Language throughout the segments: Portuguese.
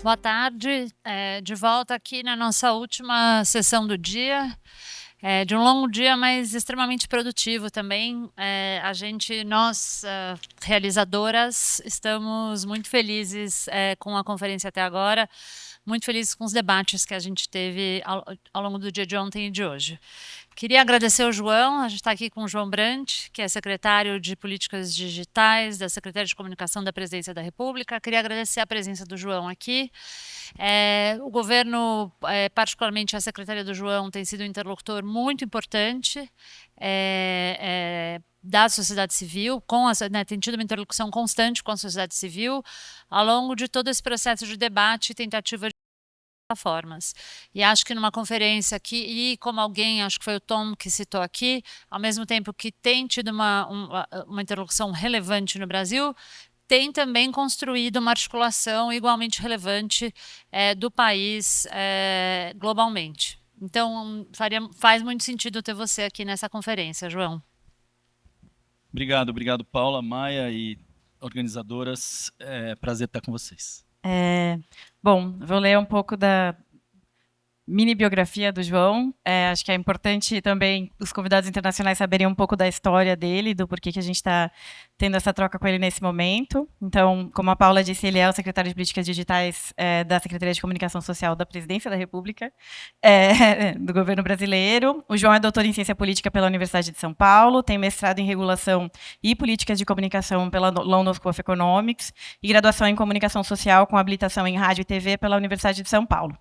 Boa tarde, de volta aqui na nossa última sessão do dia, de um longo dia, mas extremamente produtivo também. Nós, realizadoras, estamos muito felizes com a conferência até agora, muito felizes com os debates que a gente teve ao longo do dia de ontem e de hoje. Queria agradecer ao João, a gente está aqui com o João Brandt, que é secretário de Políticas Digitais da Secretaria de Comunicação da Presidência da República. Queria agradecer a presença do João aqui. O governo, particularmente a Secretaria do João, tem sido um interlocutor muito importante da sociedade civil, tem tido uma interlocução constante com a sociedade civil ao longo de todo esse processo de debate e tentativa plataformas. E acho que numa conferência aqui, e como alguém, acho que foi o Tom que citou aqui, ao mesmo tempo que tem tido uma interlocução relevante no Brasil, tem também construído uma articulação igualmente relevante do país globalmente. Então, faz muito sentido ter você aqui nessa conferência, João. Obrigado, Paula, Maia e organizadoras. É prazer estar com vocês. Bom, vou ler um pouco da mini biografia do João. Acho que é importante também os convidados internacionais saberem um pouco da história dele, do porquê que a gente está tendo essa troca com ele nesse momento. Então, como a Paula disse, ele é o secretário de Políticas Digitais da Secretaria de Comunicação Social da Presidência da República, do governo brasileiro. O João é doutor em Ciência Política pela Universidade de São Paulo, tem mestrado em Regulação e Políticas de Comunicação pela London School of Economics e graduação em Comunicação Social com habilitação em Rádio e TV pela Universidade de São Paulo.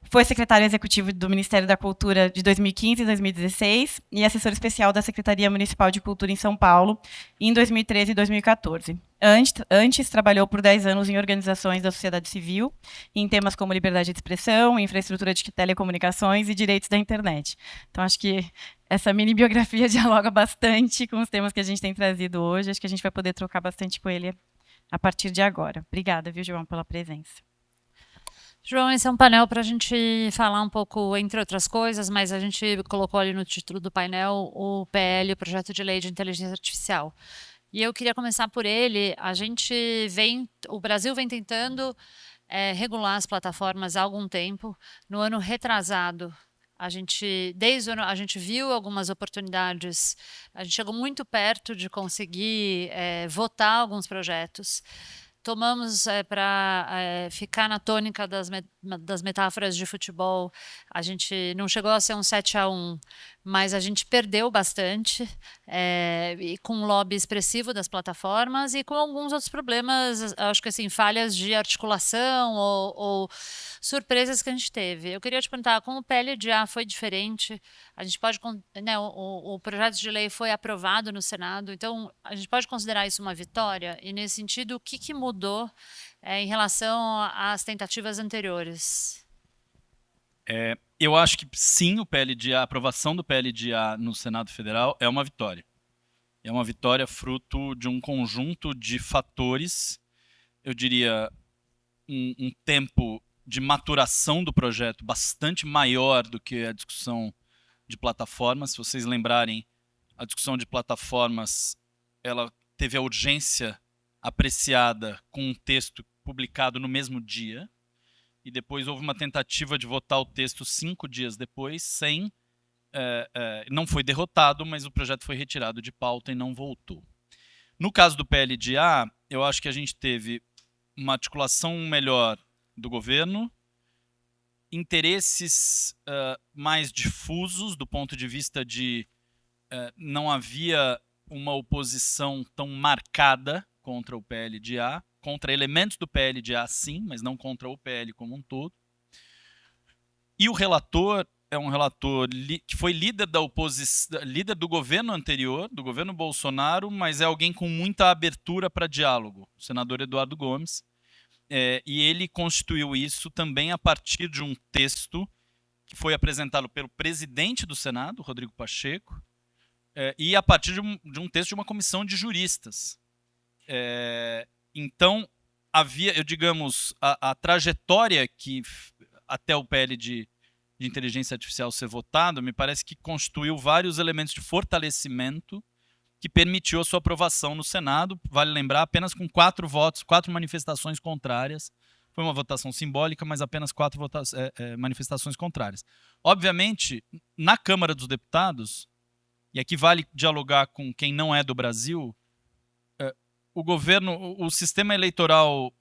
Foi secretário executivo do Ministério da Cultura de 2015 e 2016 e assessor especial da Secretaria Municipal de Cultura em São Paulo em 2013 e 2014. Antes, trabalhou por 10 anos em organizações da sociedade civil, em temas como liberdade de expressão, infraestrutura de telecomunicações e direitos da internet. Então, acho que essa mini biografia dialoga bastante com os temas que a gente tem trazido hoje. Acho que a gente vai poder trocar bastante com ele a partir de agora. Obrigada, viu, João, pela presença. João, esse é um painel para a gente falar um pouco, entre outras coisas, mas a gente colocou ali no título do painel o PL, o Projeto de Lei de Inteligência Artificial. E eu queria começar por ele. O Brasil vem tentando regular as plataformas há algum tempo. No ano retrasado, desde o ano, a gente viu algumas oportunidades, a gente chegou muito perto de conseguir votar alguns projetos. Tomamos para ficar na tônica das metáforas de futebol. A gente não chegou a ser um 7-1, mas a gente perdeu bastante, e com um lobby expressivo das plataformas e com alguns outros problemas, acho que assim, falhas de articulação ou surpresas que a gente teve. Eu queria te perguntar, como o PLDA foi diferente, a gente pode, né, o projeto de lei foi aprovado no Senado, então a gente pode considerar isso uma vitória? E nesse sentido, o que mudou em relação às tentativas anteriores? Eu acho que sim, a aprovação do PLDA no Senado Federal é uma vitória. É uma vitória fruto de um conjunto de fatores, eu diria, um tempo de maturação do projeto bastante maior do que a discussão de plataformas. Se vocês lembrarem, a discussão de plataformas, ela teve a urgência apreciada com um texto publicado no mesmo dia, e depois houve uma tentativa de votar o texto 5 dias depois, não foi derrotado, mas o projeto foi retirado de pauta e não voltou. No caso do PLDA, eu acho que a gente teve uma articulação melhor do governo, interesses mais difusos do ponto de vista de não havia uma oposição tão marcada contra o PLDA, contra elementos do PLDA sim, mas não contra o PL como um todo. E o relator é um relator que foi líder da oposição, líder do governo anterior, do governo Bolsonaro, mas é alguém com muita abertura para diálogo, o senador Eduardo Gomes. E ele constituiu isso também a partir de um texto que foi apresentado pelo presidente do Senado, Rodrigo Pacheco, e a partir de um texto de uma comissão de juristas. Então, havia, a trajetória que até o PL de inteligência artificial ser votado, me parece que constituiu vários elementos de fortalecimento que permitiu a sua aprovação no Senado, vale lembrar, apenas com 4 votos, 4 manifestações contrárias Foi uma votação simbólica, mas apenas 4 manifestações contrárias. Obviamente, na Câmara dos Deputados, e aqui vale dialogar com quem não é do Brasil, o sistema eleitoral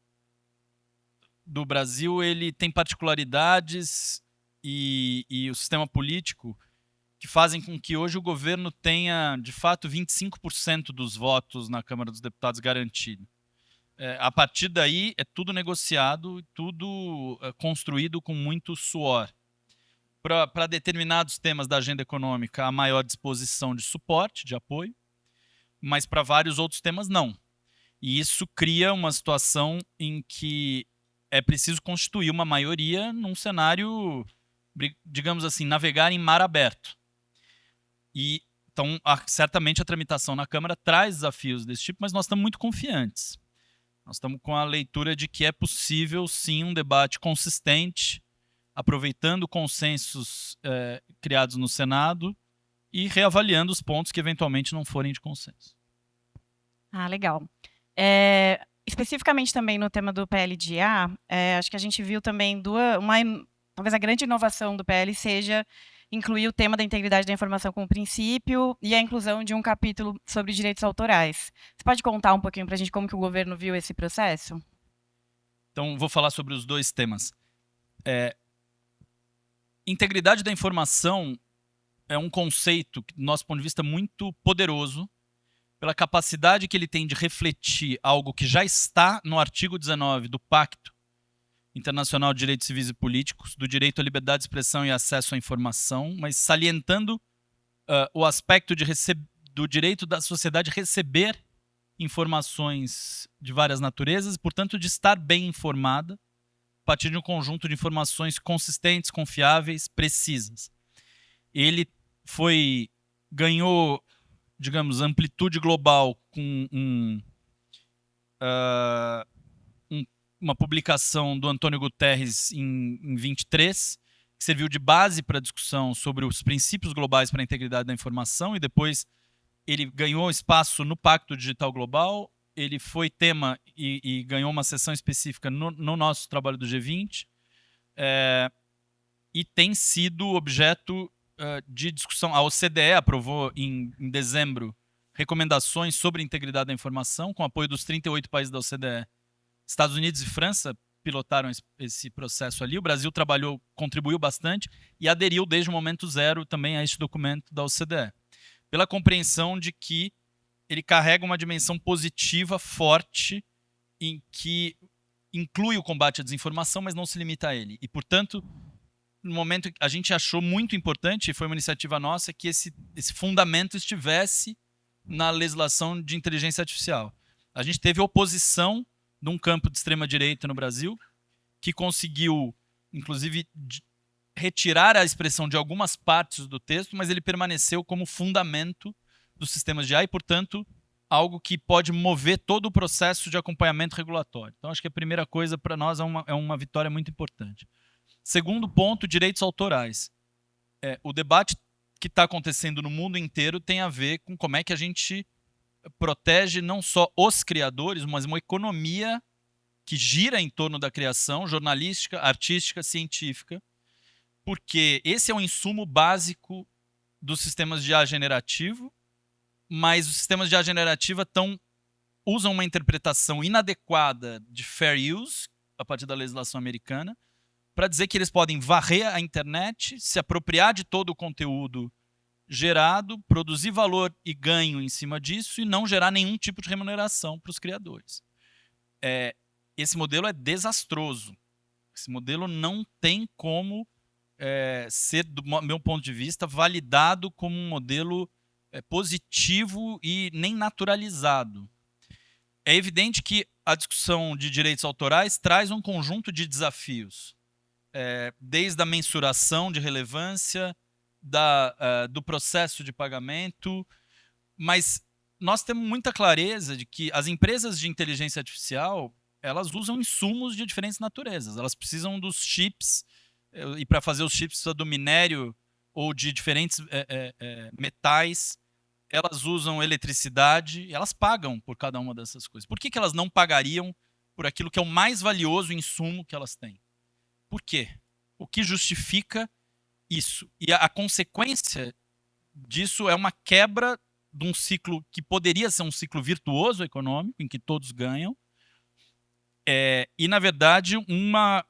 do Brasil ele tem particularidades e o sistema político que fazem com que hoje o governo tenha, de fato, 25% dos votos na Câmara dos Deputados garantido. A partir daí, é tudo negociado, tudo construído com muito suor. Para determinados temas da agenda econômica, há maior disposição de suporte, de apoio, mas para vários outros temas, não. E isso cria uma situação em que é preciso constituir uma maioria num cenário, digamos assim, navegar em mar aberto. E, então, certamente a tramitação na Câmara traz desafios desse tipo, mas nós estamos muito confiantes. Nós estamos com a leitura de que é possível, sim, um debate consistente, aproveitando consensos criados no Senado e reavaliando os pontos que eventualmente não forem de consenso. Ah, legal. Especificamente também no tema do PL de IA, acho que a gente viu também talvez a grande inovação do PL seja incluir o tema da integridade da informação como princípio e a inclusão de um capítulo sobre direitos autorais. Você pode contar um pouquinho para a gente como que o governo viu esse processo? Então, vou falar sobre os dois temas. Integridade da informação é um conceito, do nosso ponto de vista, muito poderoso, pela capacidade que ele tem de refletir algo que já está no artigo 19 do Pacto Internacional de Direitos Civis e Políticos, do direito à liberdade de expressão e acesso à informação, mas salientando o aspecto do direito da sociedade receber informações de várias naturezas e, portanto, de estar bem informada a partir de um conjunto de informações consistentes, confiáveis, precisas. Ele ganhou, digamos, amplitude global com uma publicação do Antônio Guterres em 23, que serviu de base para a discussão sobre os princípios globais para a integridade da informação, e depois ele ganhou espaço no Pacto Digital Global, ele foi tema e ganhou uma sessão específica no nosso trabalho do G20, e tem sido objeto de discussão. A OCDE aprovou em dezembro recomendações sobre integridade da informação, com apoio dos 38 países da OCDE. Estados Unidos e França pilotaram esse processo ali. O Brasil contribuiu bastante e aderiu desde o momento zero também a este documento da OCDE, pela compreensão de que ele carrega uma dimensão positiva forte em que inclui o combate à desinformação, mas não se limita a ele. E, portanto, no momento a gente achou muito importante, e foi uma iniciativa nossa, que esse fundamento estivesse na legislação de inteligência artificial. A gente teve oposição de um campo de extrema-direita no Brasil, que conseguiu, inclusive, retirar a expressão de algumas partes do texto, mas ele permaneceu como fundamento dos sistemas de IA e, portanto, algo que pode mover todo o processo de acompanhamento regulatório. Então, acho que a primeira coisa para nós é uma vitória muito importante. Segundo ponto, direitos autorais. O debate que está acontecendo no mundo inteiro tem a ver com como é que a gente protege não só os criadores, mas uma economia que gira em torno da criação jornalística, artística, científica, porque esse é um insumo básico dos sistemas de IA generativo, mas os sistemas de IA generativa usam uma interpretação inadequada de fair use, a partir da legislação americana, para dizer que eles podem varrer a internet, se apropriar de todo o conteúdo gerado, produzir valor e ganho em cima disso e não gerar nenhum tipo de remuneração para os criadores. Esse modelo é desastroso. Esse modelo não tem como ser, do meu ponto de vista, validado como um modelo positivo e nem naturalizado. É evidente que a discussão de direitos autorais traz um conjunto de desafios, desde a mensuração de relevância, do processo de pagamento, mas nós temos muita clareza de que as empresas de inteligência artificial elas usam insumos de diferentes naturezas. Elas precisam dos chips, e para fazer os chips precisa do minério ou de diferentes metais. Elas usam eletricidade e elas pagam por cada uma dessas coisas. Por que elas não pagariam por aquilo que é o mais valioso insumo que elas têm. Por quê? O que justifica isso? E a consequência disso é uma quebra de um ciclo que poderia ser um ciclo virtuoso econômico, em que todos ganham, e, na verdade, uma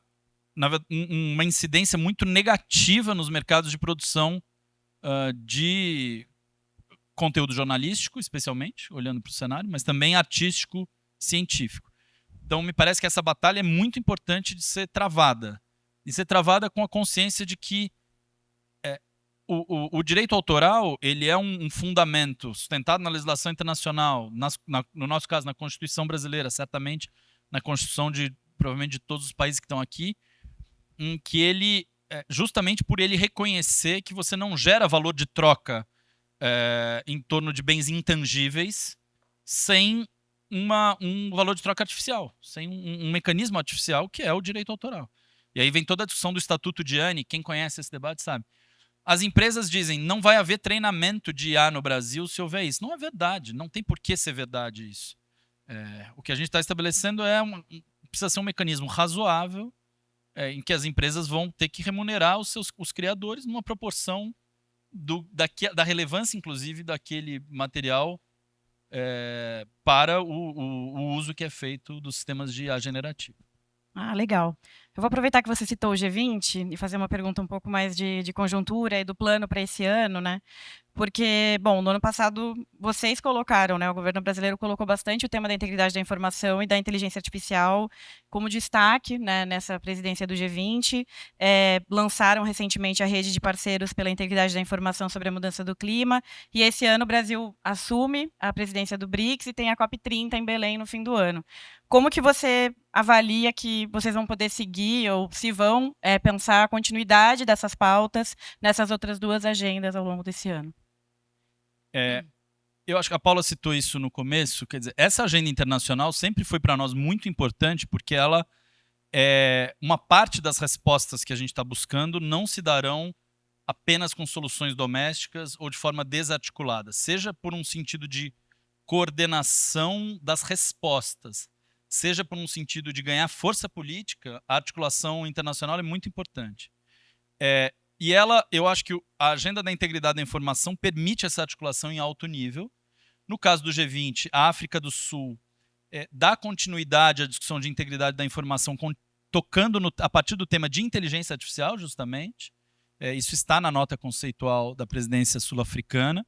incidência muito negativa nos mercados de produção de conteúdo jornalístico, especialmente, olhando para o cenário, mas também artístico, científico. Então, me parece que essa batalha é muito importante de ser travada. E ser travada com a consciência de que o direito autoral ele é um fundamento sustentado na legislação internacional, no nosso caso, na Constituição brasileira, certamente na Constituição provavelmente de todos os países que estão aqui, em que ele, justamente por ele reconhecer que você não gera valor de troca em torno de bens intangíveis sem um valor de troca artificial, sem um mecanismo artificial que é o direito autoral. E aí vem toda a discussão do Estatuto de Anne, quem conhece esse debate sabe. As empresas dizem, não vai haver treinamento de IA no Brasil se houver isso. Não é verdade, não tem por que ser verdade isso. O que a gente está estabelecendo precisa ser um mecanismo razoável em que as empresas vão ter que remunerar os criadores numa proporção da relevância, inclusive, daquele material para o uso que é feito dos sistemas de IA generativo. Ah, legal. Eu vou aproveitar que você citou o G20 e fazer uma pergunta um pouco mais de conjuntura e do plano para esse ano, né? Porque, bom, no ano passado vocês colocaram, né? O governo brasileiro colocou bastante o tema da integridade da informação e da inteligência artificial como destaque, né, nessa presidência do G20. Lançaram recentemente a rede de parceiros pela integridade da informação sobre a mudança do clima. E esse ano o Brasil assume a presidência do BRICS e tem a COP30 em Belém no fim do ano. Como que você avalia que vocês vão poder seguir ou se vão pensar a continuidade dessas pautas nessas outras duas agendas ao longo desse ano? Eu acho que a Paula citou isso no começo, quer dizer, essa agenda internacional sempre foi para nós muito importante porque ela uma parte das respostas que a gente está buscando não se darão apenas com soluções domésticas ou de forma desarticulada, seja por um sentido de coordenação das respostas, seja por um sentido de ganhar força política, a articulação internacional é muito importante. E eu acho que a agenda da integridade da informação permite essa articulação em alto nível. No caso do G20, a África do Sul dá continuidade à discussão de integridade da informação, tocando a partir do tema de inteligência artificial, justamente. Isso está na nota conceitual da presidência sul-africana.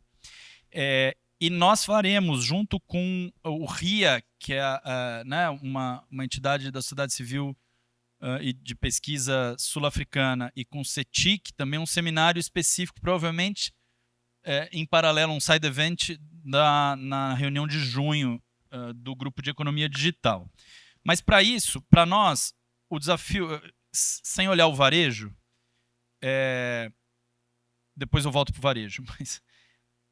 E nós faremos, junto com o RIA, que é né, uma entidade da sociedade civil e de pesquisa sul-africana, e com o CETIC, também um seminário específico, provavelmente em paralelo, um side event na reunião de junho do Grupo de Economia Digital. Mas para isso, para nós, o desafio, sem olhar o varejo, depois eu volto para o varejo, mas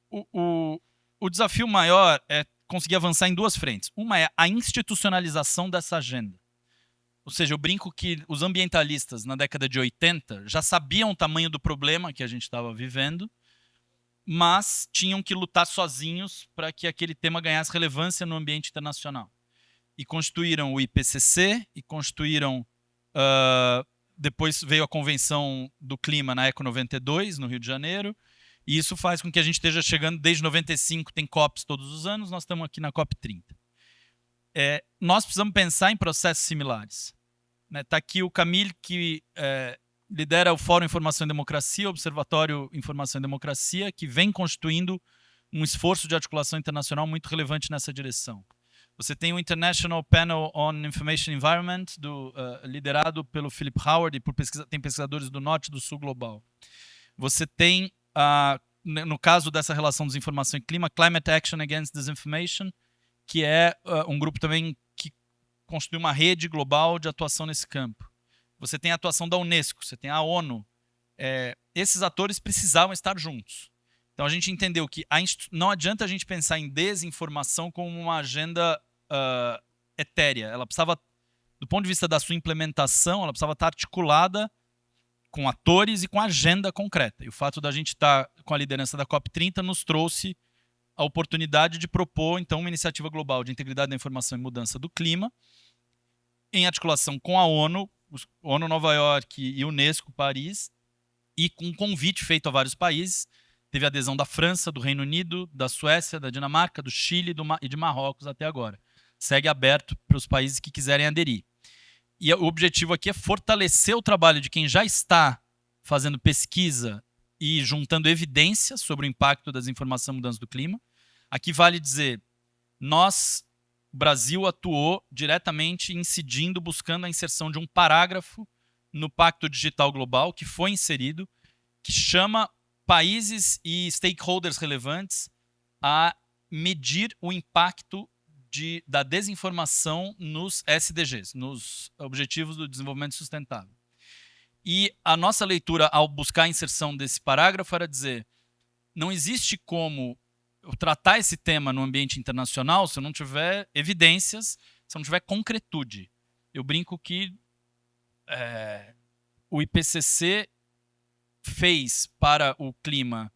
o desafio maior é conseguir avançar em duas frentes. Uma é a institucionalização dessa agenda. Ou seja, eu brinco que os ambientalistas, na década de 80, já sabiam o tamanho do problema que a gente estava vivendo, mas tinham que lutar sozinhos para que aquele tema ganhasse relevância no ambiente internacional. E constituíram o IPCC, e constituíram... depois veio a Convenção do Clima na ECO 92, no Rio de Janeiro, e isso faz com que a gente esteja chegando, desde 95 tem COPs todos os anos, nós estamos aqui na COP 30. Nós precisamos pensar em processos similares. Está aqui o Camille, que lidera o Fórum Informação e Democracia, o Observatório Informação e Democracia, que vem constituindo um esforço de articulação internacional muito relevante nessa direção. Você tem o International Panel on Information Environment, liderado pelo Philip Howard, e tem pesquisadores do Norte e do Sul global. Você tem, no caso dessa relação desinformação e clima, Climate Action Against Disinformation, que é um grupo também que constitui uma rede global de atuação nesse campo. Você tem a atuação da Unesco, você tem a ONU. Esses atores precisavam estar juntos. Então a gente entendeu que não adianta a gente pensar em desinformação como uma agenda etérea. Ela precisava, do ponto de vista da sua implementação, ela precisava estar articulada com atores e com agenda concreta. E o fato da gente estar com a liderança da COP30 nos trouxe a oportunidade de propor, então, uma iniciativa global de integridade da informação e mudança do clima, em articulação com a ONU, ONU Nova York e Unesco Paris, e com um convite feito a vários países. Teve adesão da França, do Reino Unido, da Suécia, da Dinamarca, do Chile e de Marrocos até agora. Segue aberto para os países que quiserem aderir. E o objetivo aqui é fortalecer o trabalho de quem já está fazendo pesquisa e juntando evidências sobre o impacto da desinformação e mudança do clima. Aqui vale dizer, o Brasil atuou diretamente incidindo, buscando a inserção de um parágrafo no Pacto Digital Global, que foi inserido, que chama países e stakeholders relevantes a medir o impacto da desinformação nos SDGs, nos Objetivos do Desenvolvimento Sustentável. E a nossa leitura, ao buscar a inserção desse parágrafo, era dizer, não existe como eu tratar esse tema no ambiente internacional se eu não tiver evidências, se eu não tiver concretude. Eu brinco que o IPCC fez para o clima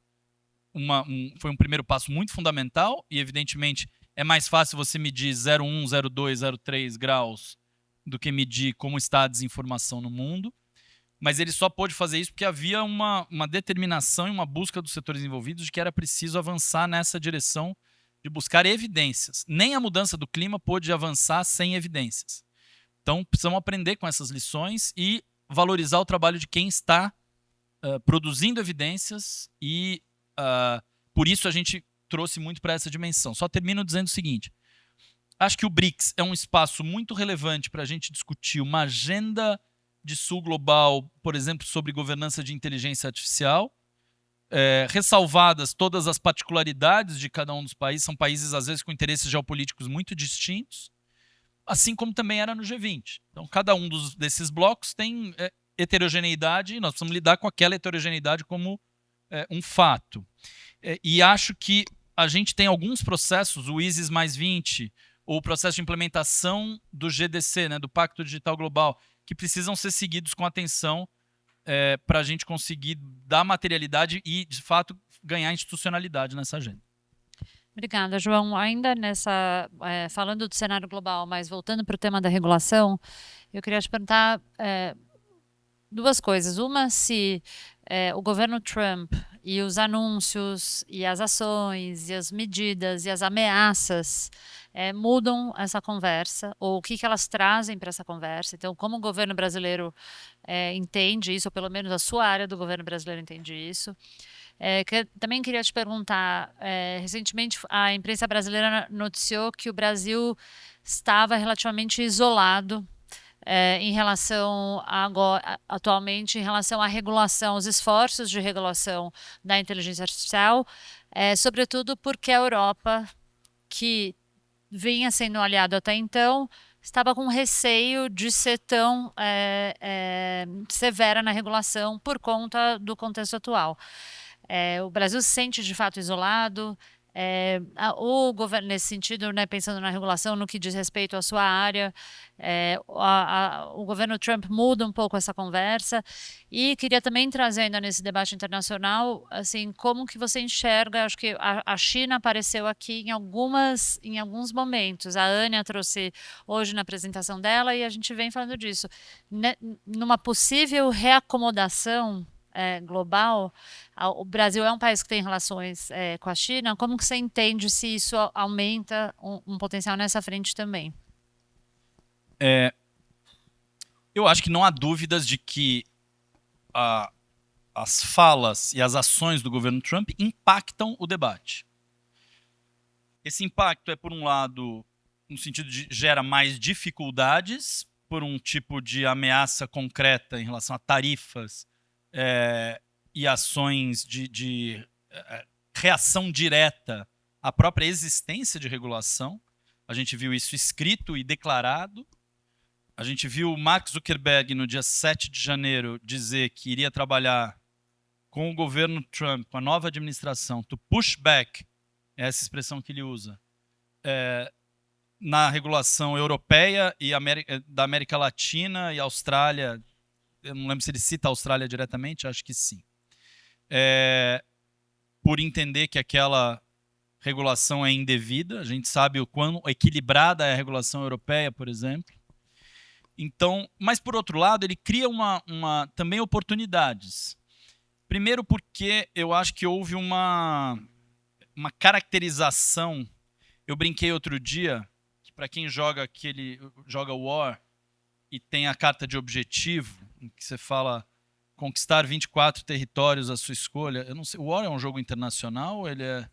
foi um primeiro passo muito fundamental e, evidentemente, é mais fácil você medir 0,1, 0,2, 0,3 graus do que medir como está a desinformação no mundo. Mas ele só pôde fazer isso porque havia uma determinação e uma busca dos setores envolvidos de que era preciso avançar nessa direção de buscar evidências. Nem a mudança do clima pôde avançar sem evidências. Então, precisamos aprender com essas lições e valorizar o trabalho de quem está produzindo evidências e, por isso, a gente trouxe muito para essa dimensão. Só termino dizendo o seguinte. Acho que o BRICS é um espaço muito relevante para a gente discutir uma agenda de sul global, por exemplo, sobre governança de inteligência artificial, ressalvadas todas as particularidades de cada um dos países, são países, às vezes, com interesses geopolíticos muito distintos, assim como também era no G20. Então, cada um desses blocos tem heterogeneidade e nós precisamos lidar com aquela heterogeneidade como um fato. E acho que a gente tem alguns processos, o ISIS mais 20, ou o processo de implementação do GDC, né, do Pacto Digital Global, que precisam ser seguidos com atenção para a gente conseguir dar materialidade e, de fato, ganhar institucionalidade nessa agenda. Obrigada, João. Ainda falando do cenário global, mas voltando para o tema da regulação, eu queria te perguntar duas coisas. Uma, se o governo Trump e os anúncios e as ações e as medidas e as ameaças mudam essa conversa, ou o que elas trazem para essa conversa. Então, como o governo brasileiro entende isso, ou pelo menos a sua área do governo brasileiro entende isso. Também queria te perguntar, recentemente a imprensa brasileira noticiou que o Brasil estava relativamente isolado em relação atualmente em relação à regulação, os esforços de regulação da inteligência artificial, sobretudo porque a Europa, que vinha sendo aliado até então, estava com receio de ser tão severa na regulação por conta do contexto atual. O Brasil se sente de fato isolado. O governo, nesse sentido, né, pensando na regulação, no que diz respeito à sua área, o governo Trump muda um pouco essa conversa. E queria também trazer ainda nesse debate internacional, assim, como que você enxerga, acho que a China apareceu aqui em alguns momentos. A Ania trouxe hoje na apresentação dela e a gente vem falando disso. Numa possível reacomodação global, o Brasil é um país que tem relações com a China. Como que você entende se isso aumenta um potencial nessa frente também? Eu acho que não há dúvidas de que as falas e as ações do governo Trump impactam o debate. Esse impacto por um lado, no sentido de gera mais dificuldades por um tipo de ameaça concreta em relação a tarifas e ações de reação direta à própria existência de regulação. A gente viu isso escrito e declarado. A gente viu o Mark Zuckerberg, no dia 7 de janeiro, dizer que iria trabalhar com o governo Trump, com a nova administração, to push back, essa expressão que ele usa, na regulação europeia e da América Latina e Austrália. Eu não lembro se ele cita a Austrália diretamente, acho que sim. Por entender que aquela regulação é indevida. A gente sabe o quão equilibrada é a regulação europeia, por exemplo. Então, mas por outro lado, ele cria também oportunidades. Primeiro porque eu acho que houve uma caracterização. Eu brinquei outro dia que para quem joga War e tem a carta de objetivo, em que você fala conquistar 24 territórios à sua escolha. Eu não sei, o War é um jogo internacional, ele é...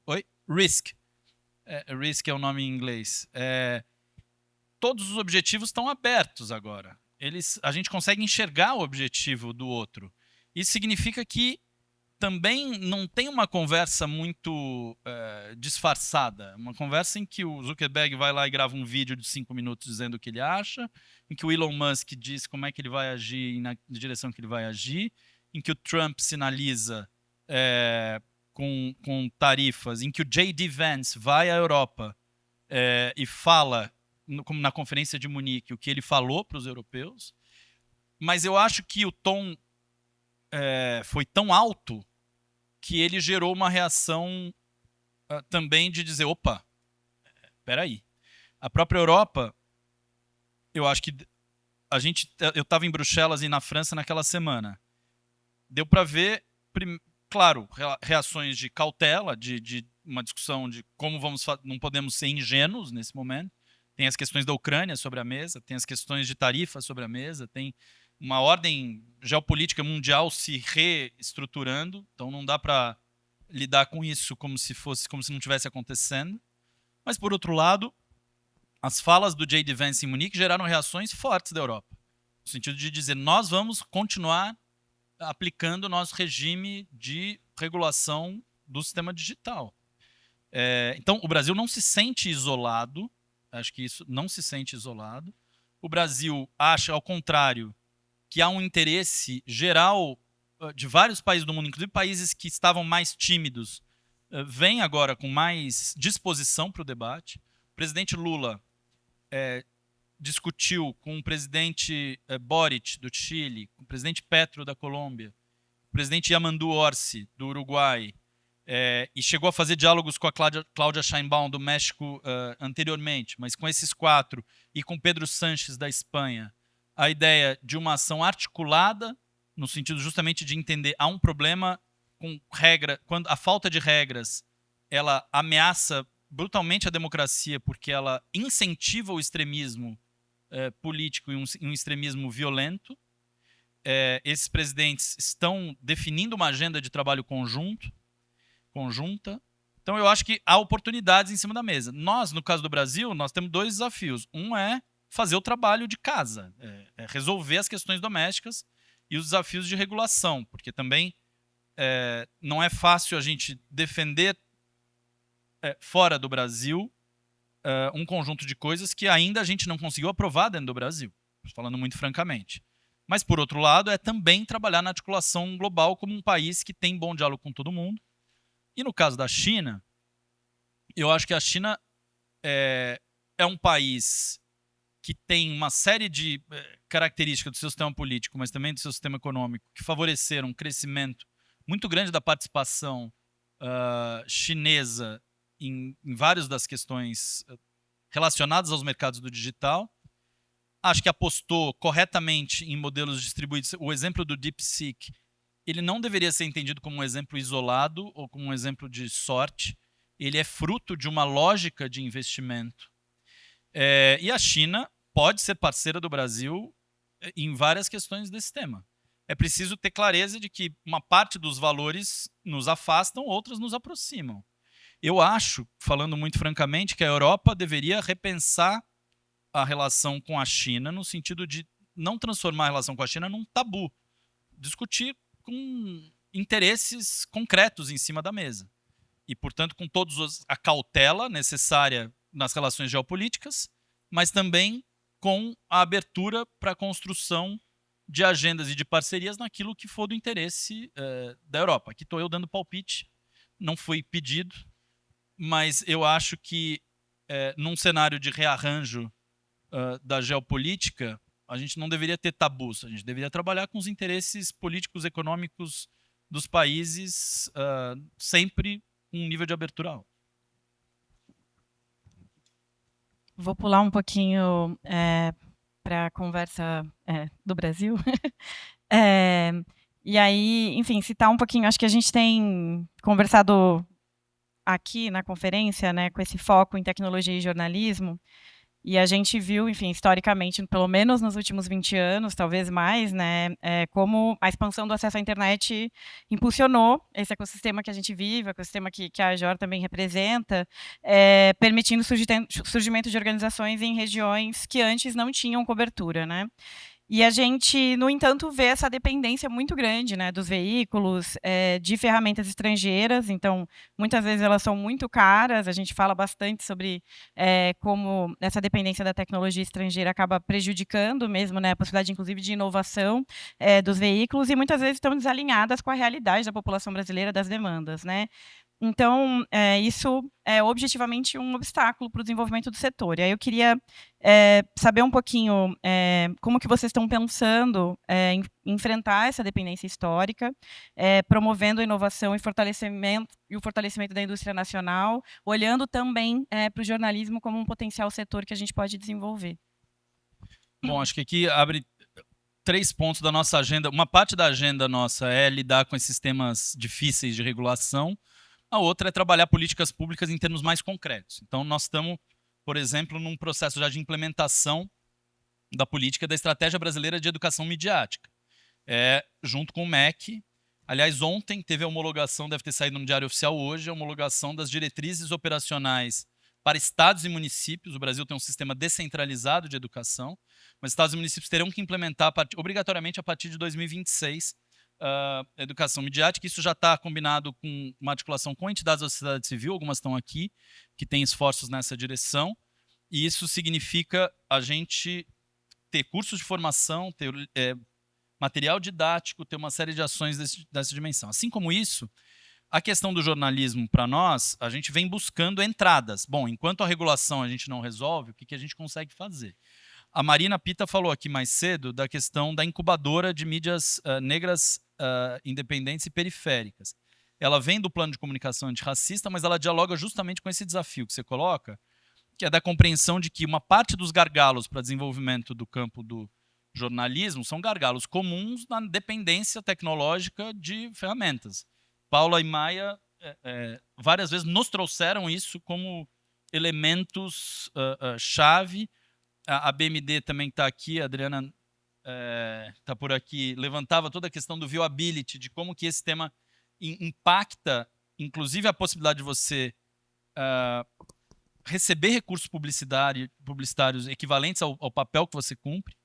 Oi? Risk. Risk é o nome em inglês. Todos os objetivos estão abertos agora. A gente consegue enxergar o objetivo do outro. Isso significa que também não tem uma conversa muito disfarçada. Uma conversa em que o Zuckerberg vai lá e grava um vídeo de 5 minutos dizendo o que ele acha, em que o Elon Musk diz como é que ele vai agir e na direção que ele vai agir, em que o Trump sinaliza com tarifas, em que o J.D. Vance vai à Europa e fala, como na conferência de Munique, o que ele falou para os europeus. Mas eu acho que o tom foi tão alto que ele gerou uma reação também de dizer, opa, peraí. A própria Europa, eu acho que eu estava em Bruxelas e na França naquela semana. Deu para ver, claro, reações de cautela, de uma discussão de como não podemos ser ingênuos nesse momento. Tem as questões da Ucrânia sobre a mesa, tem as questões de tarifas sobre a mesa, tem uma ordem geopolítica mundial se reestruturando, então não dá para lidar com isso como se não tivesse acontecendo. Mas, por outro lado, as falas do J.D. Vance em Munique geraram reações fortes da Europa, no sentido de dizer, nós vamos continuar aplicando o nosso regime de regulação do sistema digital. Então, o Brasil não se sente isolado, acho que isso não se sente isolado. O Brasil acha, ao contrário, que há um interesse geral de vários países do mundo, inclusive países que estavam mais tímidos, vêm agora com mais disposição para o debate. O presidente Lula discutiu com o presidente Boric, do Chile, com o presidente Petro, da Colômbia, o presidente Yamandu Orsi, do Uruguai, e chegou a fazer diálogos com a Cláudia Sheinbaum, do México, anteriormente, mas com esses 4, e com Pedro Sánchez, da Espanha, a ideia de uma ação articulada, no sentido justamente de entender há um problema com quando a falta de regras ela ameaça brutalmente a democracia porque ela incentiva o extremismo político e um extremismo violento. Esses presidentes estão definindo uma agenda de trabalho conjunta. Então eu acho que há oportunidades em cima da mesa. Nós, no caso do Brasil, nós temos 2 desafios. Um é fazer o trabalho de casa, resolver as questões domésticas e os desafios de regulação, porque também não é fácil a gente defender fora do Brasil um conjunto de coisas que ainda a gente não conseguiu aprovar dentro do Brasil, falando muito francamente. Mas, por outro lado, é também trabalhar na articulação global como um país que tem bom diálogo com todo mundo. E no caso da China, eu acho que a China é um país que tem uma série de características do seu sistema político, mas também do seu sistema econômico, que favoreceram um crescimento muito grande da participação chinesa em várias das questões relacionadas aos mercados do digital. Acho que apostou corretamente em modelos distribuídos. O exemplo do DeepSeek, ele não deveria ser entendido como um exemplo isolado ou como um exemplo de sorte. Ele é fruto de uma lógica de investimento. E a China pode ser parceira do Brasil em várias questões desse tema. É preciso ter clareza de que uma parte dos valores nos afastam, outras nos aproximam. Eu acho, falando muito francamente, que a Europa deveria repensar a relação com a China no sentido de não transformar a relação com a China num tabu. Discutir com interesses concretos em cima da mesa. E, portanto, com toda a cautela necessária nas relações geopolíticas, mas também com a abertura para a construção de agendas e de parcerias naquilo que for do interesse da Europa. Aqui estou eu dando palpite, não foi pedido, mas eu acho que num cenário de rearranjo da geopolítica, a gente não deveria ter tabus, a gente deveria trabalhar com os interesses políticos, econômicos dos países, sempre com um nível de abertura alto. Vou pular um pouquinho para a conversa do Brasil. E aí, enfim, citar um pouquinho, acho que a gente tem conversado aqui na conferência, né, com esse foco em tecnologia e jornalismo, e a gente viu, enfim, historicamente, pelo menos nos últimos 20 anos, talvez mais, né, como a expansão do acesso à internet impulsionou esse ecossistema que a gente vive, o ecossistema que a AJOR também representa, permitindo o surgimento de organizações em regiões que antes não tinham cobertura, né? E a gente, no entanto, vê essa dependência muito grande, né, dos veículos, de ferramentas estrangeiras. Então, muitas vezes elas são muito caras. A gente fala bastante sobre como essa dependência da tecnologia estrangeira acaba prejudicando mesmo, né, a possibilidade, inclusive, de inovação dos veículos, e muitas vezes estão desalinhadas com a realidade da população brasileira, das demandas, né? Então, isso é objetivamente um obstáculo para o desenvolvimento do setor. E aí eu queria saber um pouquinho como que vocês estão pensando em enfrentar essa dependência histórica, promovendo a inovação e o fortalecimento da indústria nacional, olhando também para o jornalismo como um potencial setor que a gente pode desenvolver. Bom, acho que aqui abre 3 pontos da nossa agenda. Uma parte da agenda nossa é lidar com esses temas difíceis de regulação. A outra é trabalhar políticas públicas em termos mais concretos. Então, nós estamos, por exemplo, num processo já de implementação da política da Estratégia Brasileira de Educação Midiática, junto com o MEC. Aliás, ontem teve a homologação, deve ter saído no Diário Oficial hoje, a homologação das diretrizes operacionais para estados e municípios. O Brasil tem um sistema descentralizado de educação, mas estados e municípios terão que implementar obrigatoriamente a partir de 2026 educação midiática. Isso já está combinado com uma articulação com entidades da sociedade civil, algumas estão aqui, que têm esforços nessa direção, e isso significa a gente ter cursos de formação, ter material didático, ter uma série de ações dessa dimensão. Assim como isso, a questão do jornalismo, para nós, a gente vem buscando entradas. Bom, enquanto a regulação a gente não resolve, o que a gente consegue fazer? A Marina Pita falou aqui mais cedo da questão da incubadora de mídias negras independentes e periféricas. Ela vem do plano de comunicação antirracista, mas ela dialoga justamente com esse desafio que você coloca, que é da compreensão de que uma parte dos gargalos para desenvolvimento do campo do jornalismo são gargalos comuns na dependência tecnológica de ferramentas. Paula e Maia várias vezes nos trouxeram isso como elementos chave. A BMD também está aqui, a Adriana está por aqui, levantava toda a questão do viewability, de como que esse tema impacta, inclusive, a possibilidade de você receber recursos publicitários equivalentes ao papel que você cumpre.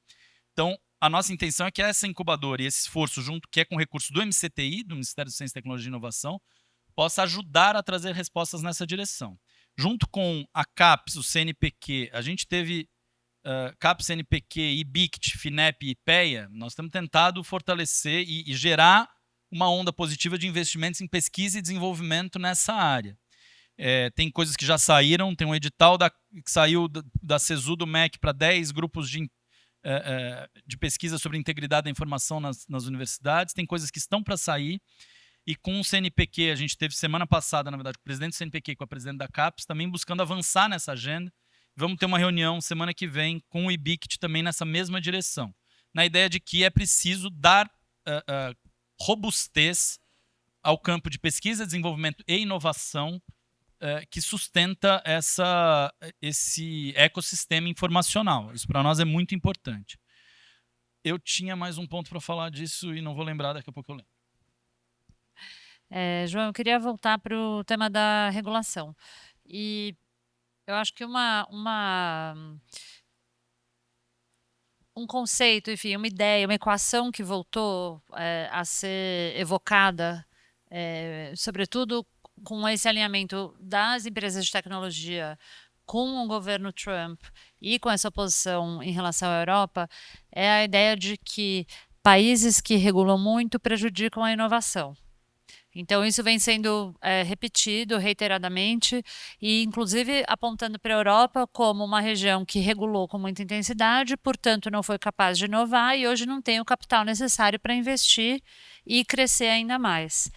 Então, a nossa intenção é que essa incubadora e esse esforço junto, que é com recurso do MCTI, do Ministério de Ciência, Tecnologia e Inovação, possa ajudar a trazer respostas nessa direção. Junto com a CAPES, o CNPq, a gente teve CAPES, CNPq, IBICT, FINEP e IPEA. Nós temos tentado fortalecer e gerar uma onda positiva de investimentos em pesquisa e desenvolvimento nessa área. Tem coisas que já saíram, tem um edital que saiu da CESU do MEC para 10 grupos de pesquisa sobre integridade da informação nas universidades, tem coisas que estão para sair, e com o CNPq, a gente teve semana passada, na verdade, com o presidente do CNPq e com a presidente da CAPES, também buscando avançar nessa agenda. Vamos ter uma reunião semana que vem com o IBICT também nessa mesma direção, na ideia de que é preciso dar robustez ao campo de pesquisa, desenvolvimento e inovação que sustenta esse ecossistema informacional. Isso para nós é muito importante. Eu tinha mais um ponto para falar disso e não vou lembrar, daqui a pouco eu lembro. João, eu queria voltar para o tema da regulação. E eu acho que um conceito, enfim, uma ideia, uma equação que voltou a ser evocada, sobretudo com esse alinhamento das empresas de tecnologia com o governo Trump e com essa oposição em relação à Europa, é a ideia de que países que regulam muito prejudicam a inovação. Então, isso vem sendo repetido reiteradamente e, inclusive, apontando para a Europa como uma região que regulou com muita intensidade, portanto, não foi capaz de inovar e hoje não tem o capital necessário para investir e crescer ainda mais.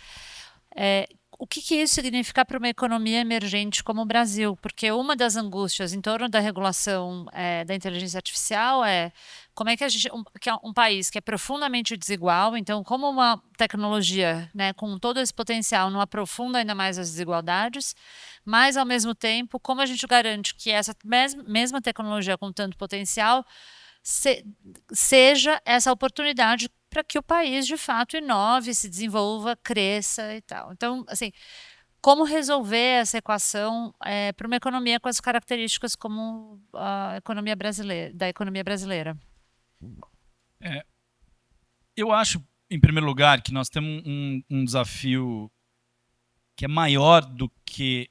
o que isso significa para uma economia emergente como o Brasil? Porque uma das angústias em torno da regulação da inteligência artificial é como é que que é um país que é profundamente desigual, então como uma tecnologia, né, com todo esse potencial não aprofunda ainda mais as desigualdades, mas ao mesmo tempo, como a gente garante que essa mesma tecnologia com tanto potencial seja essa oportunidade para que o país de fato inove, se desenvolva, cresça e tal. Então, assim, como resolver essa equação para uma economia com as características como a economia brasileira, da economia brasileira? Eu acho, em primeiro lugar, que nós temos um desafio que é maior do que...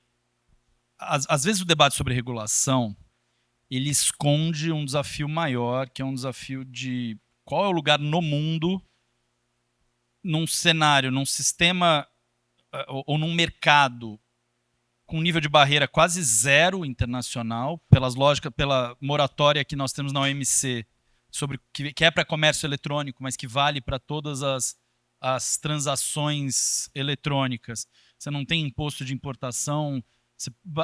Às vezes o debate sobre regulação ele esconde um desafio maior, que é um desafio de qual é o lugar no mundo, num cenário, num sistema ou num mercado com nível de barreira quase zero internacional, pela moratória que nós temos na OMC, sobre que é para comércio eletrônico, mas que vale para todas as transações eletrônicas. Você não tem imposto de importação,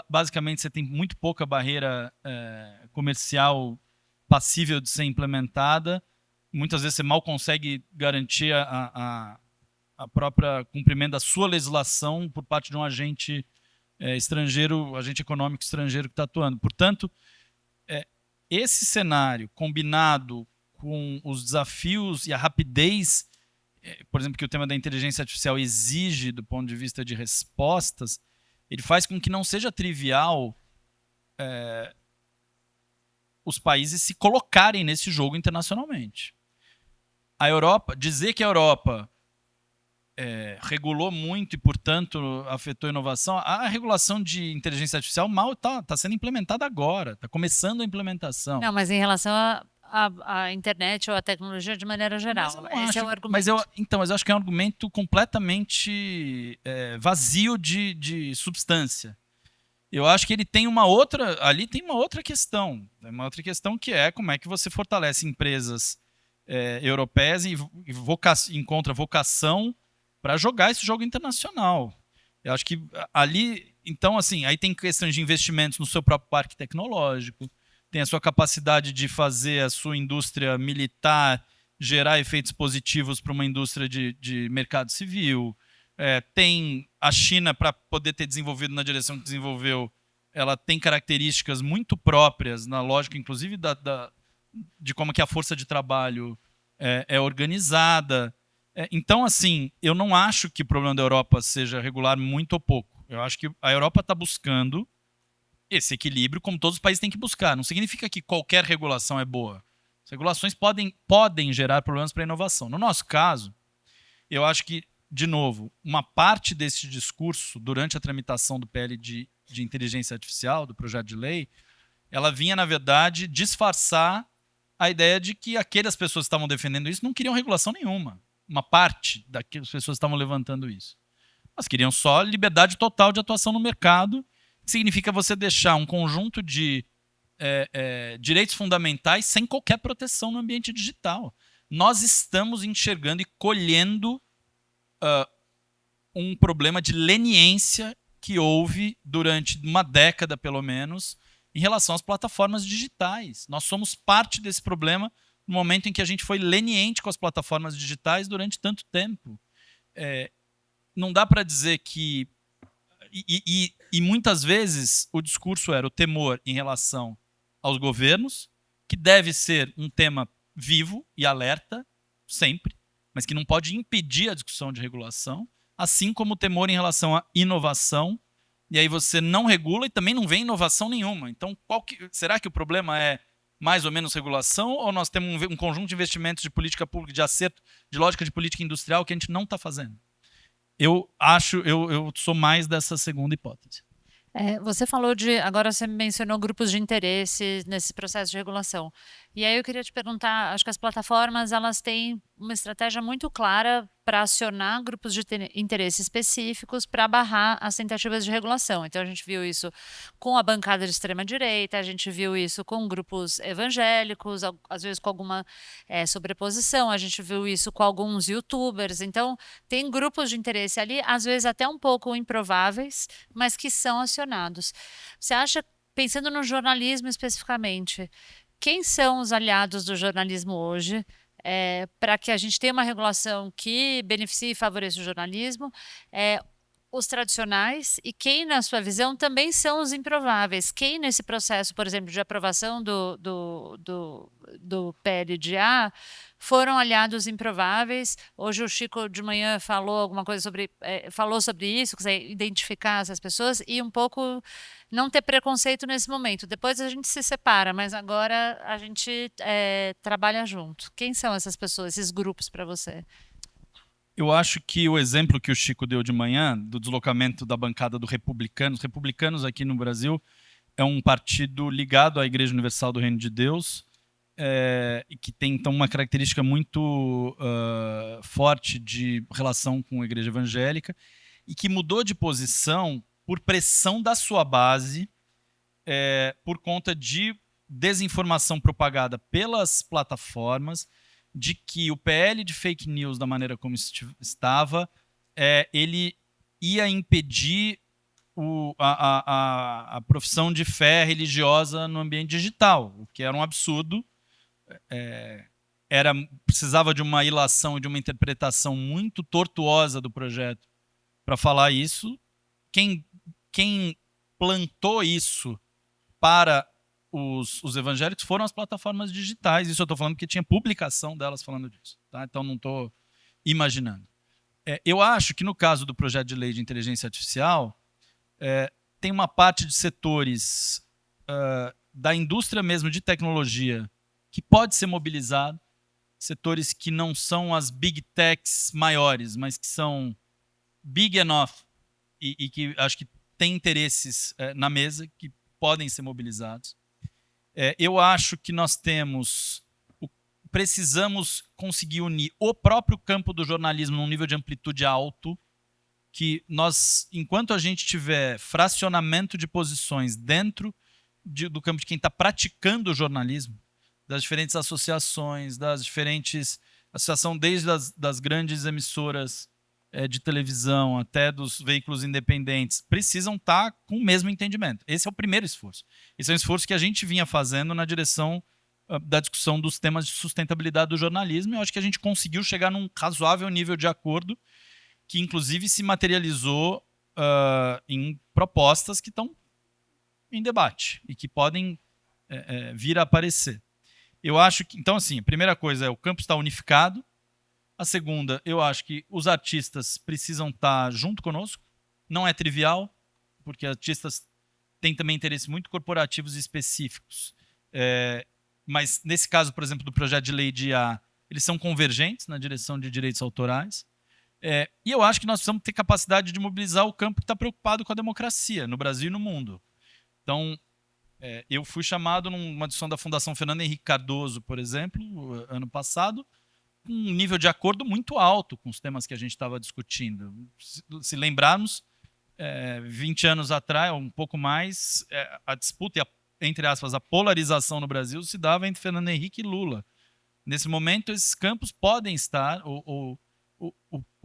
basicamente você tem muito pouca barreira comercial passível de ser implementada. Muitas vezes você mal consegue garantir a própria cumprimento da sua legislação por parte de um agente estrangeiro, agente econômico estrangeiro que está atuando. Portanto, esse cenário combinado com os desafios e a rapidez, por exemplo, que o tema da inteligência artificial exige do ponto de vista de respostas, ele faz com que não seja trivial os países se colocarem nesse jogo internacionalmente. A Europa, dizer que a Europa regulou muito e, portanto, afetou a inovação, a regulação de inteligência artificial mal está sendo implementada agora, está começando a implementação. Não, mas em relação à internet ou à tecnologia de maneira geral, esse é o argumento. Mas eu acho que é um argumento completamente vazio de substância. Eu acho que ele tem ali tem uma outra questão. Uma outra questão que é como é que você fortalece empresas europeias e encontra vocação para jogar esse jogo internacional. Eu acho que ali, então, assim, aí tem questões de investimentos no seu próprio parque tecnológico, tem a sua capacidade de fazer a sua indústria militar gerar efeitos positivos para uma indústria de mercado civil. Tem a China, para poder ter desenvolvido na direção que desenvolveu, ela tem características muito próprias na lógica, inclusive, de como que a força de trabalho é organizada. Então, assim, eu não acho que o problema da Europa seja regular muito ou pouco. Eu acho que a Europa está buscando esse equilíbrio, como todos os países têm que buscar. Não significa que qualquer regulação é boa. As regulações podem gerar problemas para a inovação. No nosso caso, eu acho que, de novo, uma parte desse discurso, durante a tramitação do PL de inteligência artificial, do projeto de lei, ela vinha, na verdade, disfarçar a ideia de que aquelas pessoas que estavam defendendo isso não queriam regulação nenhuma. Uma parte daquelas pessoas que estavam levantando isso. Elas queriam só liberdade total de atuação no mercado, que significa você deixar um conjunto de direitos fundamentais sem qualquer proteção no ambiente digital. Nós estamos enxergando e colhendo um problema de leniência que houve durante uma década, pelo menos, em relação às plataformas digitais. Nós somos parte desse problema no momento em que a gente foi leniente com as plataformas digitais durante tanto tempo. Não dá para dizer que... E muitas vezes o discurso era o temor em relação aos governos, que deve ser um tema vivo e alerta, sempre, mas que não pode impedir a discussão de regulação, assim como o temor em relação à inovação, e aí você não regula e também não vê inovação nenhuma. Então, será que o problema é mais ou menos regulação, ou nós temos um conjunto de investimentos de política pública, de acerto, de lógica de política industrial que a gente não está fazendo? Eu sou mais dessa segunda hipótese. Você falou agora você mencionou grupos de interesse nesse processo de regulação. E aí eu queria te perguntar, acho que as plataformas elas têm uma estratégia muito clara para acionar grupos de interesse específicos para barrar as tentativas de regulação. Então a gente viu isso com a bancada de extrema direita, a gente viu isso com grupos evangélicos, às vezes com alguma sobreposição, a gente viu isso com alguns YouTubers. Então tem grupos de interesse ali, às vezes até um pouco improváveis, mas que são acionados. Você acha, pensando no jornalismo especificamente, quem são os aliados do jornalismo hoje, para que a gente tenha uma regulação que beneficie e favoreça o jornalismo, os tradicionais, e quem, na sua visão, também são os improváveis? Quem, nesse processo, por exemplo, de aprovação do PLDA, foram aliados improváveis? Hoje o Chico de manhã falou alguma coisa falou sobre isso, quiser identificar essas pessoas e um pouco não ter preconceito nesse momento. Depois a gente se separa, mas agora a gente trabalha junto. Quem são essas pessoas, esses grupos para você? Eu acho que o exemplo que o Chico deu de manhã, do deslocamento da bancada do Republicanos, Republicanos aqui no Brasil é um partido ligado à Igreja Universal do Reino de Deus, e que tem então uma característica muito forte de relação com a Igreja Evangélica, e que mudou de posição por pressão da sua base, por conta de desinformação propagada pelas plataformas, de que o PL de fake news, da maneira como estava, ele ia impedir a profissão de fé religiosa no ambiente digital, o que era um absurdo. Precisava de uma ilação, de uma interpretação muito tortuosa do projeto para falar isso. Quem plantou isso para os evangélicos foram as plataformas digitais. Isso eu estou falando porque tinha publicação delas falando disso. Tá? Então não estou imaginando. Eu acho que no caso do projeto de lei de inteligência artificial, tem uma parte de setores da indústria mesmo de tecnologia que pode ser mobilizado, setores que não são as big techs maiores, mas que são big enough e que acho que têm interesses na mesa que podem ser mobilizados. Eu acho que nós precisamos conseguir unir o próprio campo do jornalismo num nível de amplitude alto, que nós, enquanto a gente tiver fracionamento de posições dentro do campo de quem está praticando o jornalismo, das diferentes associações, associação desde das grandes emissoras de televisão até dos veículos independentes, precisam estar com o mesmo entendimento. Esse é o primeiro esforço. Esse é um esforço que a gente vinha fazendo na direção da discussão dos temas de sustentabilidade do jornalismo, e eu acho que a gente conseguiu chegar num razoável nível de acordo, que inclusive se materializou em propostas que estão em debate e que podem vir a aparecer. Eu acho que, então, assim, a primeira coisa é o campo está unificado. A segunda, eu acho que os artistas precisam estar junto conosco. Não é trivial, porque artistas têm também interesses muito corporativos e específicos. Mas nesse caso, por exemplo, do projeto de lei de IA, eles são convergentes na direção de direitos autorais. E eu acho que nós precisamos ter capacidade de mobilizar o campo que está preocupado com a democracia, no Brasil e no mundo. Então, eu fui chamado numa discussão da Fundação Fernando Henrique Cardoso, por exemplo, ano passado, com um nível de acordo muito alto com os temas que a gente estava discutindo. Se lembrarmos, 20 anos atrás, ou um pouco mais, a disputa, entre aspas, a polarização no Brasil se dava entre Fernando Henrique e Lula. Nesse momento, esses campos podem estar, o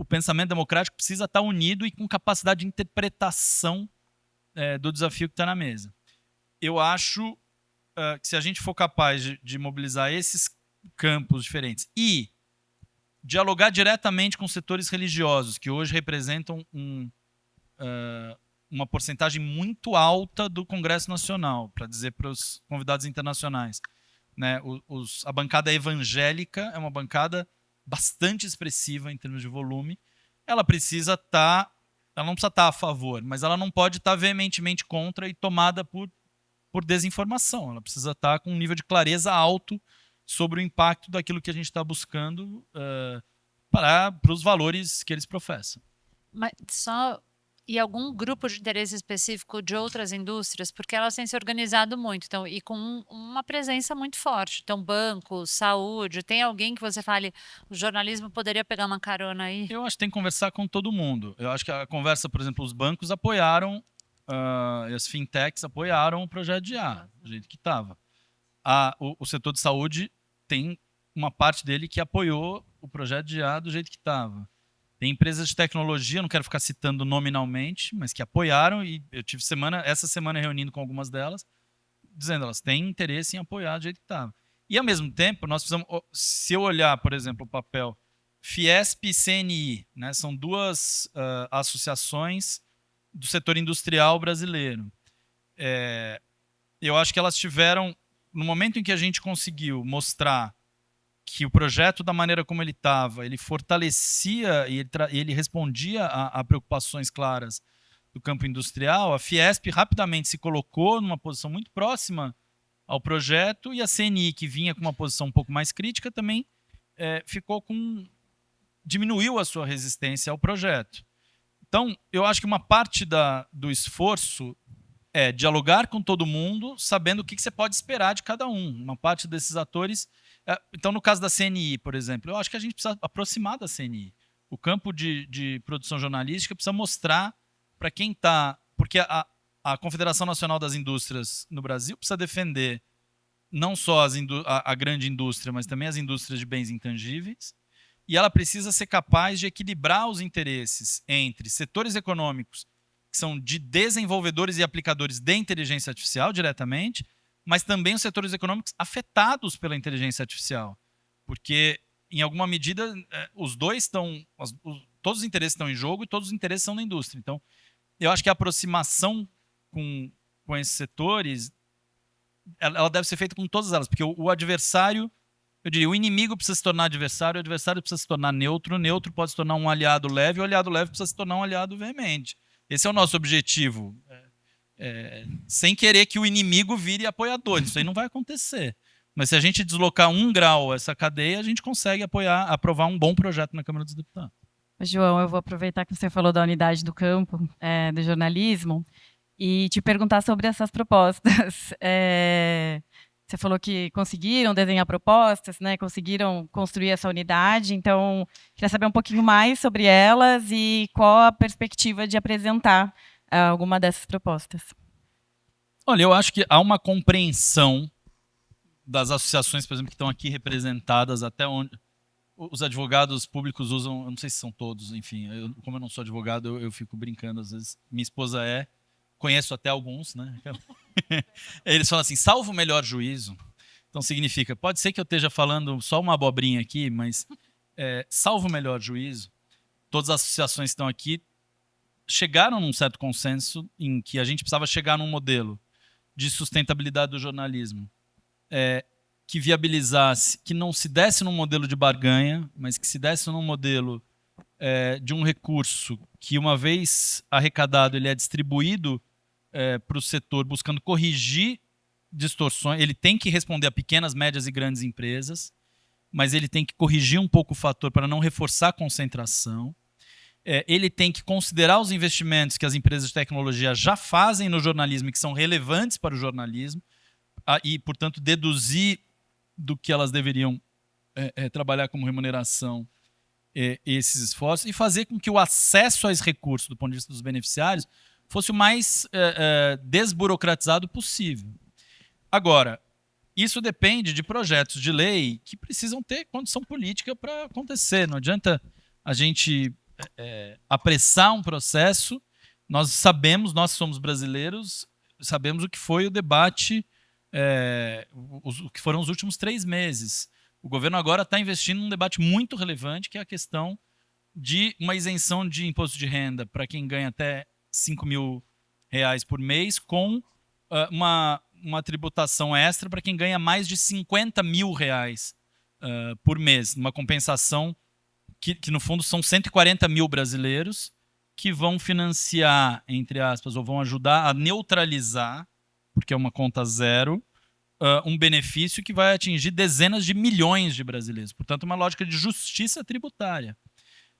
pensamento democrático precisa estar unido e com capacidade de interpretação do desafio que está na mesa. Eu acho que se a gente for capaz de mobilizar esses campos diferentes e dialogar diretamente com setores religiosos, que hoje representam uma porcentagem muito alta do Congresso Nacional, para dizer para os convidados internacionais. Né? A bancada evangélica é uma bancada bastante expressiva em termos de volume. Ela não precisa estar a favor, mas ela não pode estar veementemente contra e tomada por desinformação. Ela precisa estar com um nível de clareza alto sobre o impacto daquilo que a gente está buscando para os valores que eles professam. Mas só e algum grupo de interesse específico de outras indústrias? Porque elas têm se organizado muito, então, e com uma presença muito forte. Então, banco, saúde, tem alguém que você fale, o jornalismo poderia pegar uma carona aí? Eu acho que tem que conversar com todo mundo. Eu acho que a conversa, por exemplo, os bancos apoiaram, e as fintechs apoiaram o projeto de IA, do jeito que estava. O setor de saúde tem uma parte dele que apoiou o projeto de IA do jeito que estava. Tem empresas de tecnologia, não quero ficar citando nominalmente, mas que apoiaram, e eu tive essa semana reunindo com algumas delas, dizendo elas têm interesse em apoiar do jeito que estava. E, ao mesmo tempo, nós precisamos, se eu olhar, por exemplo, o papel Fiesp e CNI, né, são duas associações do setor industrial brasileiro. Eu acho que elas tiveram, no momento em que a gente conseguiu mostrar que o projeto, da maneira como ele estava, ele fortalecia e ele respondia a preocupações claras do campo industrial, a Fiesp rapidamente se colocou numa posição muito próxima ao projeto, e a CNI, que vinha com uma posição um pouco mais crítica, também diminuiu a sua resistência ao projeto. Então, eu acho que uma parte do esforço é dialogar com todo mundo, sabendo o que você pode esperar de cada um. Uma parte desses atores... Então, no caso da CNI, por exemplo, eu acho que a gente precisa aproximar da CNI. O campo de produção jornalística precisa mostrar para quem está... Porque a Confederação Nacional das Indústrias no Brasil precisa defender não só a grande indústria, mas também as indústrias de bens intangíveis, e ela precisa ser capaz de equilibrar os interesses entre setores econômicos que são de desenvolvedores e aplicadores de inteligência artificial diretamente, mas também os setores econômicos afetados pela inteligência artificial. Porque, em alguma medida, os dois estão... Todos os interesses estão em jogo e todos os interesses são na indústria. Então, eu acho que a aproximação com esses setores, ela deve ser feita com todas elas, porque o adversário... Eu diria, o inimigo precisa se tornar adversário, o adversário precisa se tornar neutro, o neutro pode se tornar um aliado leve, o aliado leve precisa se tornar um aliado veemente. Esse é o nosso objetivo. Sem querer que o inimigo vire apoiador. Isso aí não vai acontecer. Mas se a gente deslocar 1 grau essa cadeia, a gente consegue aprovar um bom projeto na Câmara dos Deputados. João, eu vou aproveitar que você falou da unidade do campo do jornalismo e te perguntar sobre essas propostas. Você falou que conseguiram desenhar propostas, né? Conseguiram construir essa unidade. Então, queria saber um pouquinho mais sobre elas e qual a perspectiva de apresentar alguma dessas propostas. Olha, eu acho que há uma compreensão das associações, por exemplo, que estão aqui representadas, até onde os advogados públicos usam, eu não sei se são todos, enfim, como eu não sou advogado, eu fico brincando, às vezes. Minha esposa conheço até alguns, né? Eles falam assim, salvo o melhor juízo. Então significa, pode ser que eu esteja falando só uma abobrinha aqui, mas salvo o melhor juízo, todas as associações que estão aqui chegaram num certo consenso em que a gente precisava chegar num modelo de sustentabilidade do jornalismo que viabilizasse, que não se desse num modelo de barganha, mas que se desse num modelo de um recurso que, uma vez arrecadado, ele é distribuído para o setor, buscando corrigir distorções. Ele tem que responder a pequenas, médias e grandes empresas, mas ele tem que corrigir um pouco o fator para não reforçar a concentração. Ele tem que considerar os investimentos que as empresas de tecnologia já fazem no jornalismo e que são relevantes para o jornalismo e, portanto, deduzir do que elas deveriam trabalhar como remuneração esses esforços e fazer com que o acesso a esse recurso, do ponto de vista dos beneficiários, fosse o mais desburocratizado possível. Agora, isso depende de projetos de lei que precisam ter condição política para acontecer. Não adianta a gente apressar um processo. Nós somos brasileiros, sabemos o que foi o debate, o que foram os últimos 3 meses. O governo agora está investindo num debate muito relevante, que é a questão de uma isenção de imposto de renda para quem ganha até R$5.000 por mês, com uma tributação extra para quem ganha mais de R$50.000 por mês, uma compensação que no fundo são 140 mil brasileiros que vão financiar, entre aspas, ou vão ajudar a neutralizar, porque é uma conta zero, um benefício que vai atingir dezenas de milhões de brasileiros. Portanto, uma lógica de justiça tributária.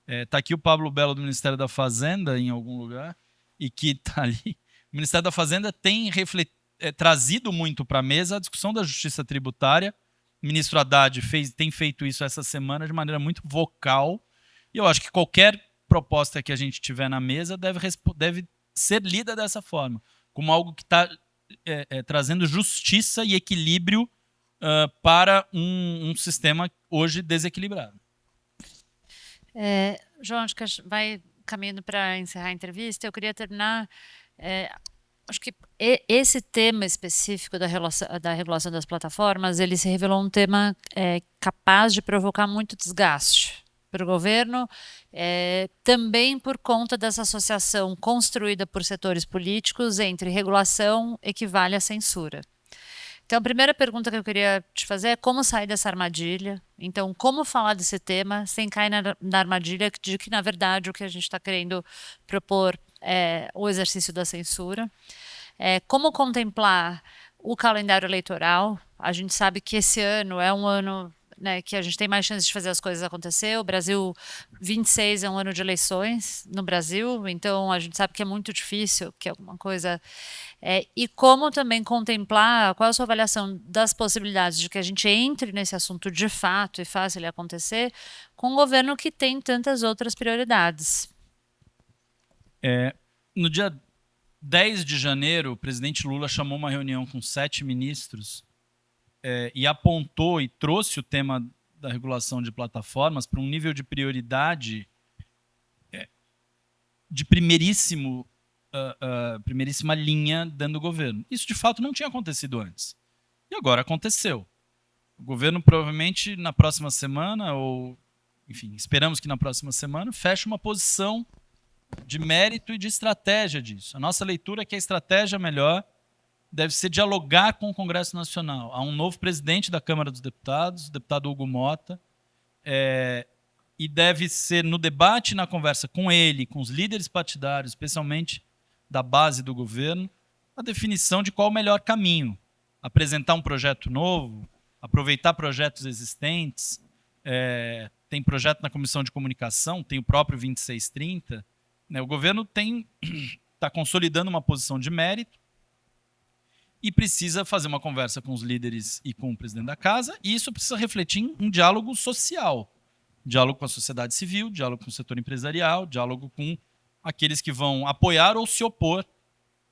Está aqui o Pablo Belo do Ministério da Fazenda, em algum lugar. e que está ali, o Ministério da Fazenda tem trazido muito para a mesa a discussão da justiça tributária. O ministro Haddad tem feito isso essa semana de maneira muito vocal, e eu acho que qualquer proposta que a gente tiver na mesa deve ser lida dessa forma, como algo que está trazendo justiça e equilíbrio para um sistema hoje desequilibrado. João, acho que vai caminhando para encerrar a entrevista. Eu queria terminar. Acho que esse tema específico da regulação das plataformas, ele se revelou um tema capaz de provocar muito desgaste para o governo, também por conta dessa associação construída por setores políticos entre regulação equivale à censura. Então, a primeira pergunta que eu queria te fazer é como sair dessa armadilha. Então, como falar desse tema sem cair na armadilha de que, na verdade, o que a gente está querendo propor é o exercício da censura. Como contemplar o calendário eleitoral. A gente sabe que esse ano é um ano, né, que a gente tem mais chances de fazer as coisas acontecer. O Brasil, 26 é um ano de eleições no Brasil, então a gente sabe que é muito difícil, que é alguma coisa... e como também contemplar, qual é a sua avaliação das possibilidades de que a gente entre nesse assunto de fato e faça ele acontecer com um governo que tem tantas outras prioridades. No dia 10 de janeiro, o presidente Lula chamou uma reunião com 7 ministros e apontou e trouxe o tema da regulação de plataformas para um nível de prioridade de primeiríssima linha dentro do governo. Isso, de fato, não tinha acontecido antes. E agora aconteceu. O governo, provavelmente, na próxima semana, ou, enfim, esperamos que na próxima semana, feche uma posição de mérito e de estratégia disso. A nossa leitura é que a estratégia melhor deve ser dialogar com o Congresso Nacional. Há um novo presidente da Câmara dos Deputados, o deputado Hugo Mota, e deve ser no debate e na conversa com ele, com os líderes partidários, especialmente da base do governo, a definição de qual o melhor caminho. Apresentar um projeto novo, aproveitar projetos existentes. Tem projeto na Comissão de Comunicação, tem o próprio 2630. O governo está consolidando uma posição de mérito e precisa fazer uma conversa com os líderes e com o presidente da casa, e isso precisa refletir em um diálogo social. Diálogo com a sociedade civil, diálogo com o setor empresarial, diálogo com aqueles que vão apoiar ou se opor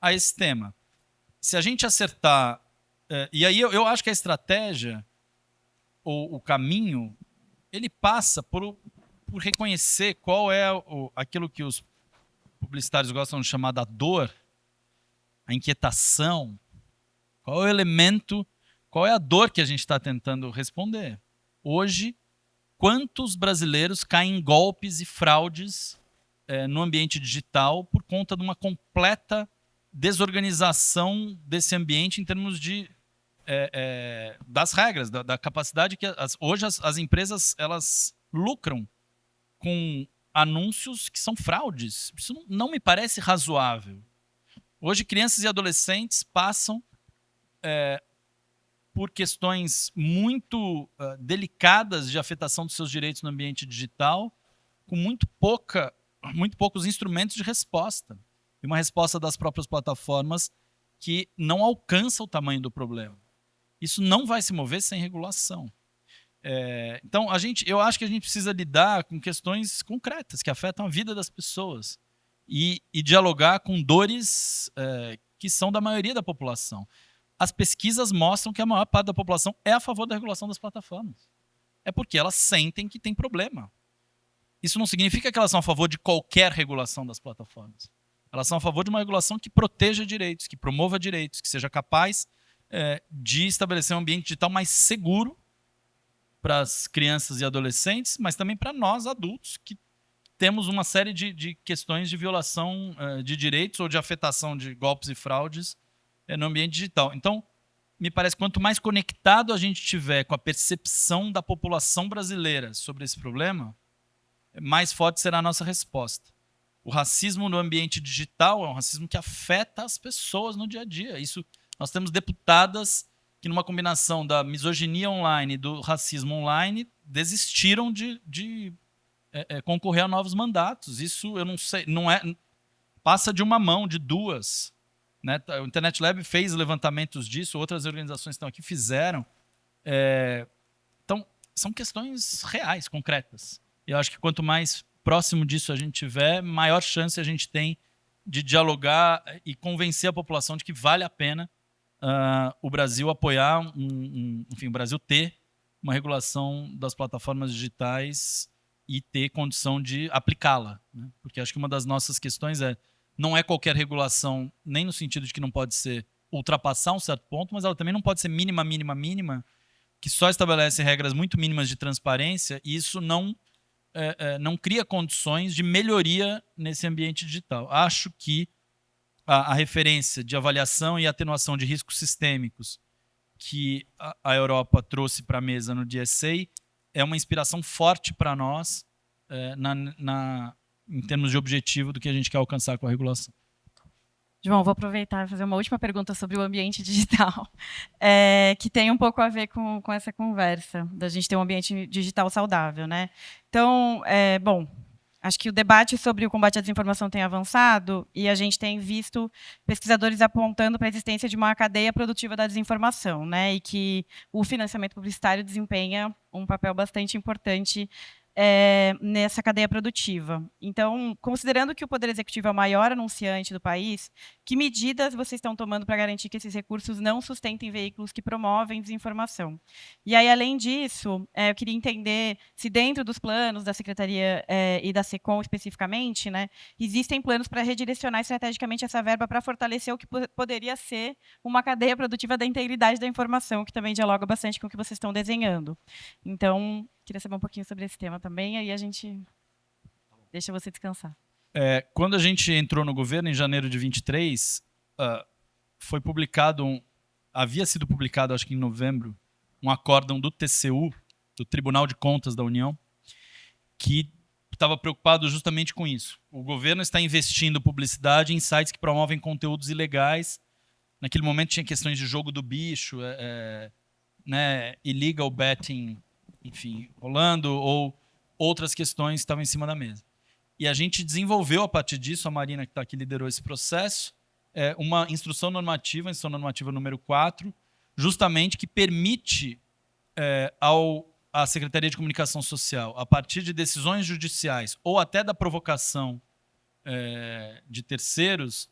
a esse tema. Se a gente acertar... e aí eu acho que a estratégia, ou o caminho, ele passa por reconhecer qual é aquilo que os publicitários gostam de chamar da dor, a inquietação, qual é o elemento, qual é a dor que a gente está tentando responder. Hoje, quantos brasileiros caem em golpes e fraudes no ambiente digital por conta de uma completa desorganização desse ambiente em termos das regras, da capacidade que hoje as empresas elas lucram com anúncios que são fraudes. Isso não me parece razoável. Hoje, crianças e adolescentes passam por questões muito delicadas de afetação dos seus direitos no ambiente digital, com muito poucos instrumentos de resposta. E uma resposta das próprias plataformas que não alcança o tamanho do problema. Isso não vai se mover sem regulação. Então, eu acho que a gente precisa lidar com questões concretas que afetam a vida das pessoas e dialogar com dores que são da maioria da população. As pesquisas mostram que a maior parte da população é a favor da regulação das plataformas. É porque elas sentem que tem problema. Isso não significa que elas são a favor de qualquer regulação das plataformas. Elas são a favor de uma regulação que proteja direitos, que promova direitos, que seja capaz de estabelecer um ambiente digital mais seguro para as crianças e adolescentes, mas também para nós, adultos, que temos uma série de questões de violação de direitos ou de afetação de golpes e fraudes no ambiente digital. Então, me parece que quanto mais conectado a gente tiver com a percepção da população brasileira sobre esse problema, mais forte será a nossa resposta. O racismo no ambiente digital é um racismo que afeta as pessoas no dia a dia. Nós temos deputadas que, numa combinação da misoginia online e do racismo online, desistiram de concorrer a novos mandatos. Isso, eu não sei, passa de uma mão, de duas. Né? O Internet Lab fez levantamentos disso, outras organizações que estão aqui fizeram. Então, são questões reais, concretas. E eu acho que quanto mais próximo disso a gente tiver, maior chance a gente tem de dialogar e convencer a população de que vale a pena o Brasil apoiar, enfim, o Brasil ter uma regulação das plataformas digitais e ter condição de aplicá-la. Né? Porque acho que uma das nossas questões não é qualquer regulação, nem no sentido de que não pode ser ultrapassar um certo ponto, mas ela também não pode ser mínima, que só estabelece regras muito mínimas de transparência, e isso não cria condições de melhoria nesse ambiente digital. Acho que a referência de avaliação e atenuação de riscos sistêmicos que a Europa trouxe para a mesa no DSA é uma inspiração forte para nós em termos de objetivo do que a gente quer alcançar com a regulação. João, vou aproveitar e fazer uma última pergunta sobre o ambiente digital, que tem um pouco a ver com essa conversa, da gente ter um ambiente digital saudável, né? Então, bom, acho que o debate sobre o combate à desinformação tem avançado e a gente tem visto pesquisadores apontando para a existência de uma cadeia produtiva da desinformação, né? E que o financiamento publicitário desempenha um papel bastante importante nessa cadeia produtiva. Então, considerando que o Poder Executivo é o maior anunciante do país, que medidas vocês estão tomando para garantir que esses recursos não sustentem veículos que promovem desinformação? E aí, além disso, eu queria entender se dentro dos planos da Secretaria e da SECOM especificamente, né, existem planos para redirecionar estrategicamente essa verba para fortalecer o que poderia ser uma cadeia produtiva da integridade da informação, que também dialoga bastante com o que vocês estão desenhando. Então, queria saber um pouquinho sobre esse tema também, aí a gente deixa você descansar. Quando a gente entrou no governo, em janeiro de 23, foi publicado, havia sido publicado, acho que em novembro, um acórdão do TCU, do Tribunal de Contas da União, que estava preocupado justamente com isso. O governo está investindo publicidade em sites que promovem conteúdos ilegais. Naquele momento tinha questões de jogo do bicho, né, illegal betting, enfim, rolando, ou outras questões que estavam em cima da mesa. E a gente desenvolveu, a partir disso, a Marina, que está aqui, liderou esse processo, uma instrução normativa número 4, justamente que permite à Secretaria de Comunicação Social, a partir de decisões judiciais ou até da provocação de terceiros,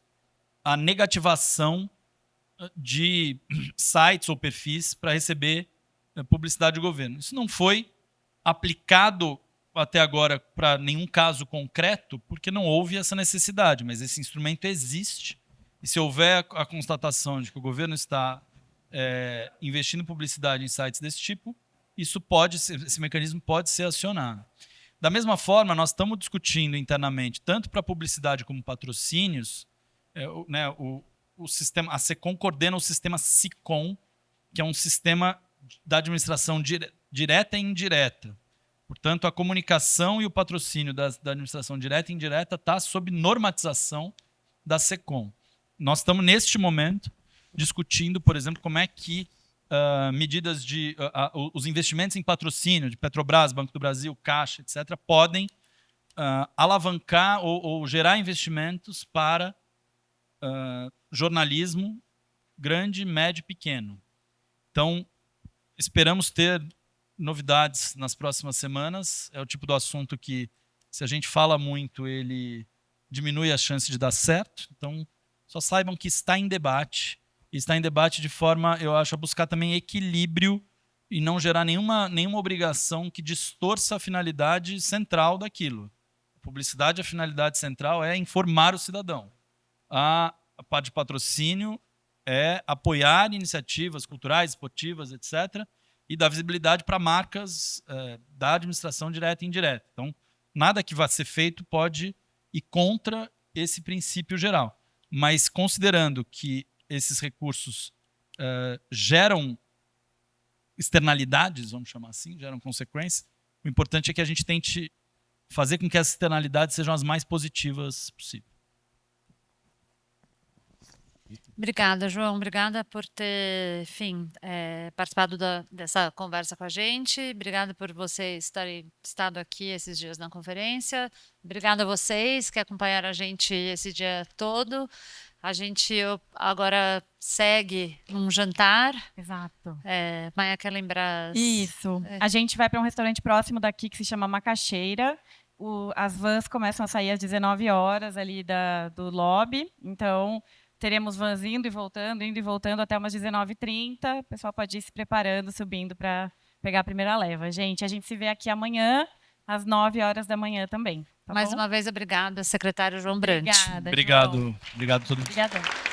a negativação de sites ou perfis para receber publicidade do governo. Isso não foi aplicado até agora para nenhum caso concreto, porque não houve essa necessidade, mas esse instrumento existe. E se houver a constatação de que o governo está investindo em publicidade em sites desse tipo, esse mecanismo pode ser acionado. Da mesma forma, nós estamos discutindo internamente, tanto para publicidade como patrocínios, o sistema, a SECOM coordena o sistema SICOM, que é um sistema da administração direta e indireta. Portanto, a comunicação e o patrocínio da administração direta e indireta está sob normatização da SECOM. Nós estamos, neste momento, discutindo, por exemplo, como é que medidas de os investimentos em patrocínio de Petrobras, Banco do Brasil, Caixa, etc., podem alavancar ou gerar investimentos para jornalismo grande, médio e pequeno. Então, esperamos ter novidades nas próximas semanas. É o tipo do assunto que, se a gente fala muito, ele diminui a chance de dar certo. Então, só saibam que está em debate. E está em debate de forma, eu acho, a buscar também equilíbrio e não gerar nenhuma obrigação que distorça a finalidade central daquilo. A publicidade, a finalidade central é informar o cidadão. A parte de patrocínio é apoiar iniciativas culturais, esportivas, etc., e dar visibilidade para marcas da administração direta e indireta. Então, nada que vá ser feito pode ir contra esse princípio geral. Mas, considerando que esses recursos geram externalidades, vamos chamar assim, geram consequências, o importante é que a gente tente fazer com que essas externalidades sejam as mais positivas possível. Obrigada, João. Obrigada por ter, enfim, participado dessa conversa com a gente. Obrigada por vocês terem estado aqui esses dias na conferência. Obrigada a vocês que acompanharam a gente esse dia todo. A gente agora segue num jantar. Exato. Maia quer lembrar? Isso. A gente vai para um restaurante próximo daqui que se chama Macaxeira. As vans começam a sair às 19 horas ali do lobby. Então, teremos vans indo e voltando até umas 19h30. O pessoal pode ir se preparando, subindo para pegar a primeira leva. Gente, a gente se vê aqui amanhã, às 9 horas da manhã também. Tá Mais bom? uma vez, obrigada, secretário João Brant. Obrigada, Obrigado. João. Obrigado a todo mundo. Obrigadão.